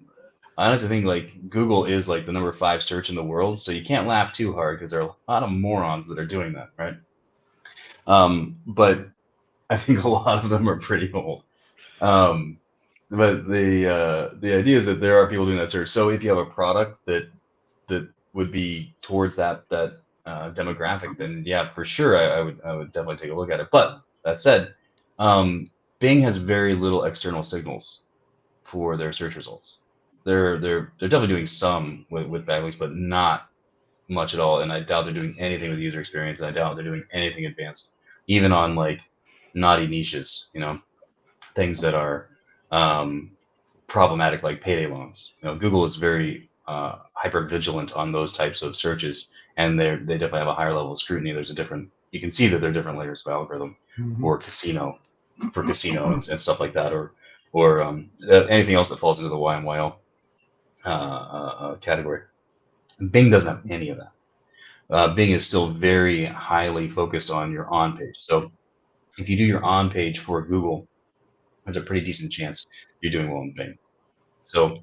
I honestly think like Google is like the number 5 search in the world, so you can't laugh too hard because there are a lot of morons that are doing that, right? But I think a lot of them are pretty old. But the idea is that there are people doing that search. So if you have a product that would be towards that demographic, then yeah, for sure, I would definitely take a look at it. But that said, Bing has very little external signals for their search results. They're definitely doing some with backlinks, but not much at all. And I doubt they're doing anything with user experience. And I doubt they're doing anything advanced, even on like naughty niches, things that are problematic, like payday loans. Google is very hyper vigilant on those types of searches, and they definitely have a higher level of scrutiny. You can see that there are different layers of algorithm for casino and stuff like that, or anything else that falls into the YMYL category. Bing doesn't have any of that. Bing is still very highly focused on your on page. So if you do your on page for Google, there's a pretty decent chance you're doing well in Bing. So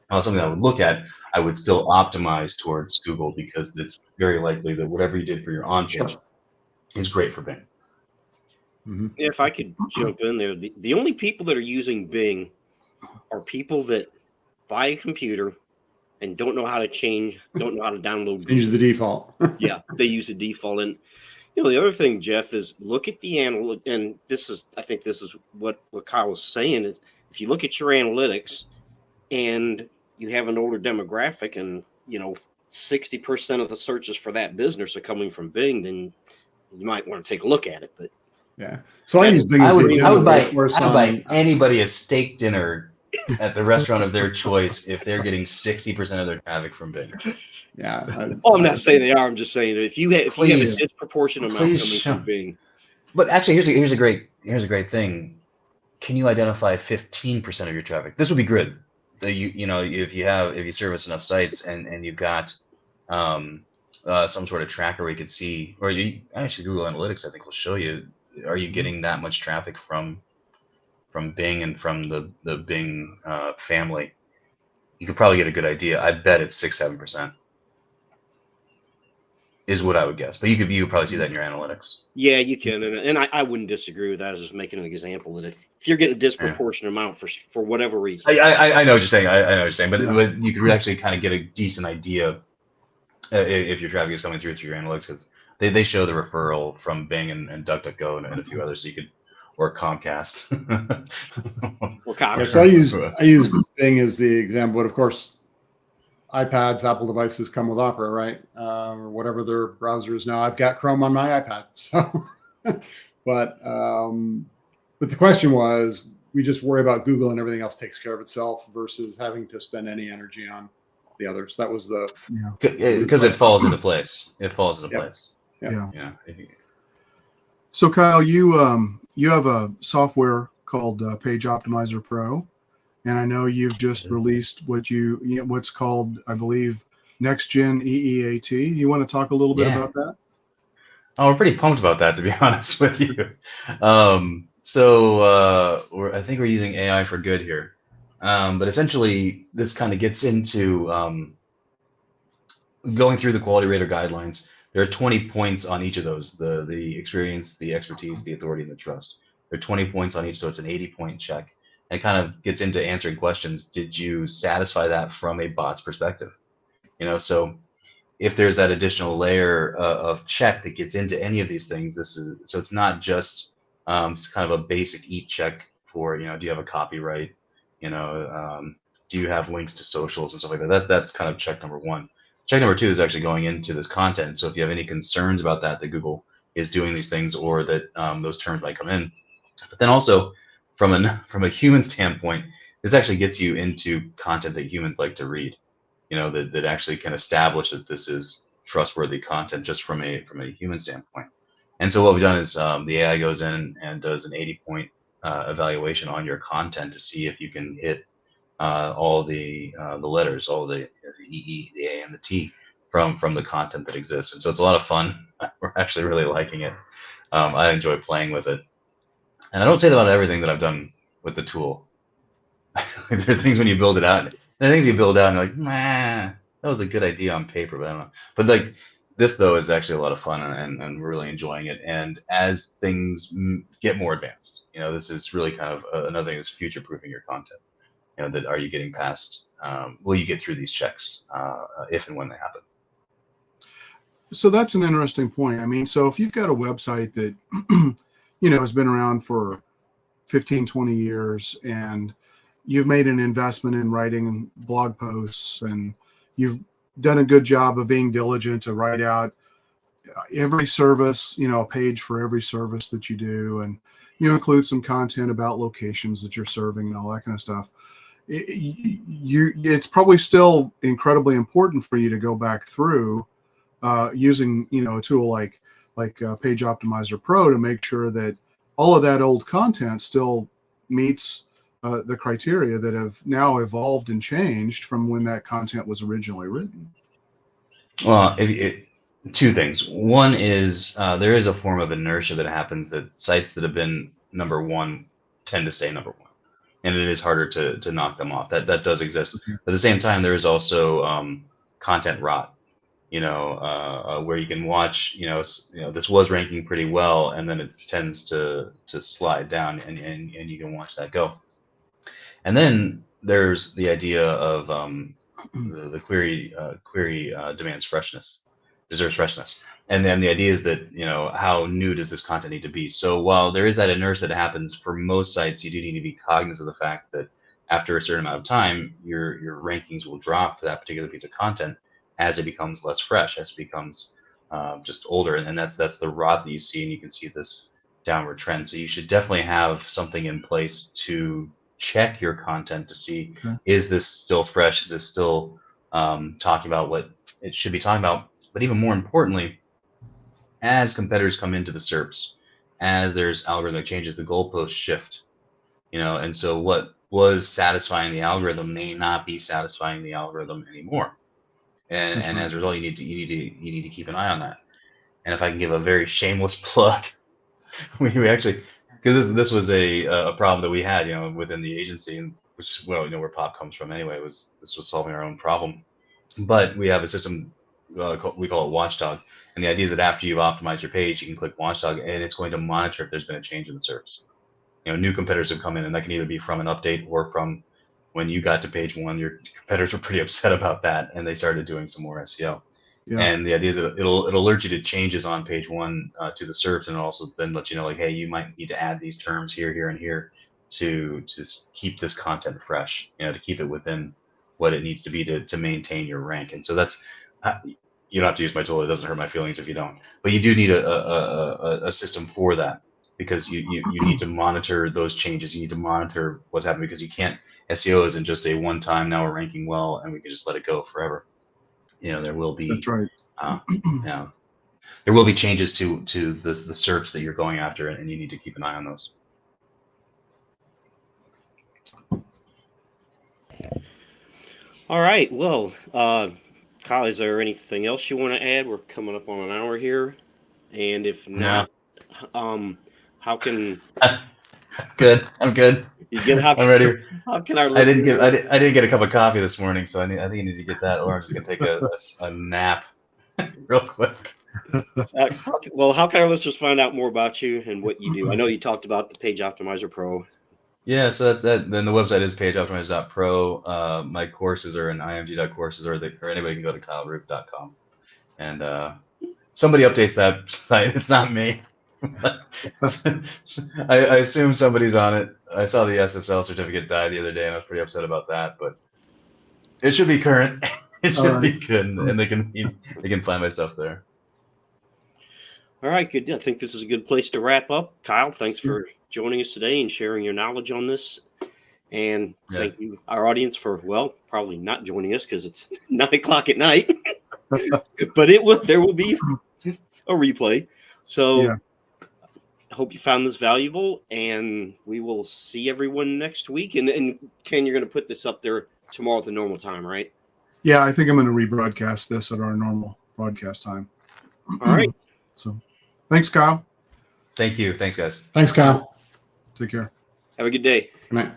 something I would look at, I would still optimize towards Google, because it's very likely that whatever you did for your on page is great for Bing. Mm-hmm. If I could jump in there, the only people that are using Bing are people that buy a computer and don't know how to download Change Google. the default. Yeah, they use the default. And the other thing, Jeff, is look at the analytics, and I think this is what Kyle was saying, is if you look at your analytics and you have an older demographic, and 60% of the searches for that business are coming from Bing, then you might want to take a look at it. But Yeah. So I use Bing I as an would example. buy anybody a steak dinner at the restaurant of their choice if they're getting 60% of their traffic from Bing. Yeah. I'm not saying they are. I'm just saying if you have a disproportionate amount coming from Bing. But actually, here's a great thing. Can you identify 15% of your traffic? This would be good. If you service enough sites and you've got some sort of tracker where you could see, or actually Google Analytics I think will show you are you getting that much traffic from Bing and from the Bing family? You could probably get a good idea. I bet it's 6-7% is what I would guess. But you could probably see that in your analytics. Yeah, you can, and I wouldn't disagree with that as making an example that if you're getting a disproportionate amount for whatever reason. I know what you're saying. I know what you're saying, but, Yeah. but you could actually kind of get a decent idea if your traffic is coming through your analytics, because they show the referral from Bing and DuckDuckGo and a few others, so you could, or Comcast. Or Cox. Yeah, so I use Bing as the example, but of course, iPads, Apple devices come with Opera, right? Or whatever their browser is now. I've got Chrome on my iPad, so. but the question was, we just worry about Google and everything else takes care of itself versus having to spend any energy on the others. That was the because it falls into place. It falls into place. Yeah. Yeah. So Kyle, you have a software called Page Optimizer Pro, and I know you've just released what's called, I believe, Next Gen EEAT. You want to talk a little bit about that? Oh, we're pretty pumped about that, to be honest with you. I think we're using AI for good here. But essentially, this kind of gets into going through the quality rater guidelines. There are 20 points on each of those: the experience, the expertise, the authority, and the trust. There are 20 points on each, so it's an 80-point check. And it kind of gets into answering questions. Did you satisfy that from a bot's perspective? So if there's that additional layer of check that gets into any of these things, so it's not just it's kind of a basic EAT check for, do you have a copyright? Do you have links to socials and stuff like that? That's kind of check number one. Check number two is actually going into this content. So if you have any concerns about that Google is doing these things, or that those terms might come in. But then also from a human standpoint, this actually gets you into content that humans like to read. That actually can establish that this is trustworthy content just from a human standpoint. And so what we've done is the AI goes in and does an 80-point evaluation on your content to see if you can hit all the letters, all the E, the A, and the T from the content that exists. And so it's a lot of fun. We're actually really liking it. I enjoy playing with it. And I don't say that about everything that I've done with the tool. There are things when you build it out, and there are things you build out and you're like, man, that was a good idea on paper, but I don't know. But like this though is actually a lot of fun, and we're really enjoying it. And as things get more advanced, this is really kind of another thing is future-proofing your content. That are you getting past? Will you get through these checks if and when they happen? So that's an interesting point. I mean, so if you've got a website that has been around for 15, 20 years, and you've made an investment in writing blog posts, and you've done a good job of being diligent to write out every service, a page for every service that you do, and you include some content about locations that you're serving and all that kind of stuff. It's probably still incredibly important for you to go back through using a tool like Page Optimizer Pro to make sure that all of that old content still meets the criteria that have now evolved and changed from when that content was originally written. Well, two things. One is there is a form of inertia that happens, that sites that have been number one tend to stay number one, and it is harder to knock them off. That does exist. Okay. But at the same time, there is also content rot. Where you can watch, this was ranking pretty well, and then it tends to slide down, and you can watch that go. And then there's the idea of the query demands freshness, deserves freshness. And then the idea is that, how new does this content need to be? So while there is that inertia that happens for most sites, you do need to be cognizant of the fact that after a certain amount of time, your rankings will drop for that particular piece of content as it becomes less fresh, as it becomes just older. And that's the rot that you see, and you can see this downward trend. So you should definitely have something in place to check your content to see, is this still fresh? Is this still talking about what it should be talking about? But even more importantly, as competitors come into the SERPs, as there's algorithmic changes, the goalposts shift, and so what was satisfying the algorithm may not be satisfying the algorithm anymore. And right. As a result, you need to keep an eye on that. And if I can give a very shameless plug we actually, because this was a problem that we had, within the agency, and which, well, where Pop comes from anyway, this was solving our own problem. But we have a system, we call it Watchdog, and the idea is that after you've optimized your page, you can click Watchdog, and it's going to monitor if there's been a change in the service. New competitors have come in, and that can either be from an update or from when you got to page 1. Your competitors were pretty upset about that, and they started doing some more SEO. Yeah. And the idea is that it'll alert you to changes on page 1 to the SERPs, and also then let you know, like, hey, you might need to add these terms here, here, and here to keep this content fresh, to keep it within what it needs to be to maintain your rank. And so that's, you don't have to use my tool. It doesn't hurt my feelings if you don't. But you do need a system for that, because you need to monitor those changes. You need to monitor what's happening, because you can't, SEO isn't just a one-time, now we're ranking well, and we can just let it go forever. There will be, That's right. There will be changes to the SERPs that you're going after, and you need to keep an eye on those. All right. Well, Kyle, is there anything else you want to add? We're coming up on an hour here, and if not, how can? Good. I'm good. I'm ready. How can our I didn't listeners? I didn't get a cup of coffee this morning, so I think you need to get that, or I'm just gonna take a nap real quick. Well, how can our listeners find out more about you and what you do? I know you talked about the Page Optimizer Pro. Yeah, so that then the website is pageoptimizer.pro. My courses are in img.courses, or anybody can go to kyleroop.com. And somebody updates that site. It's not me. I assume somebody's on it. I saw the SSL certificate die the other day, and I was pretty upset about that. But it should be current. It should be good, and they can find my stuff there. All right, good. I think this is a good place to wrap up. Kyle, thanks for joining us today and sharing your knowledge on this. And thank you, our audience, for, well, probably not joining us because it's 9 o'clock at night. But there will be a replay. So I hope you found this valuable, and we will see everyone next week. And Ken, you're going to put this up there tomorrow at the normal time, right? Yeah, I think I'm going to rebroadcast this at our normal broadcast time. All right. So thanks, Kyle. Thank you. Thanks, guys. Thanks, Kyle. Take care. Have a good day. Good night.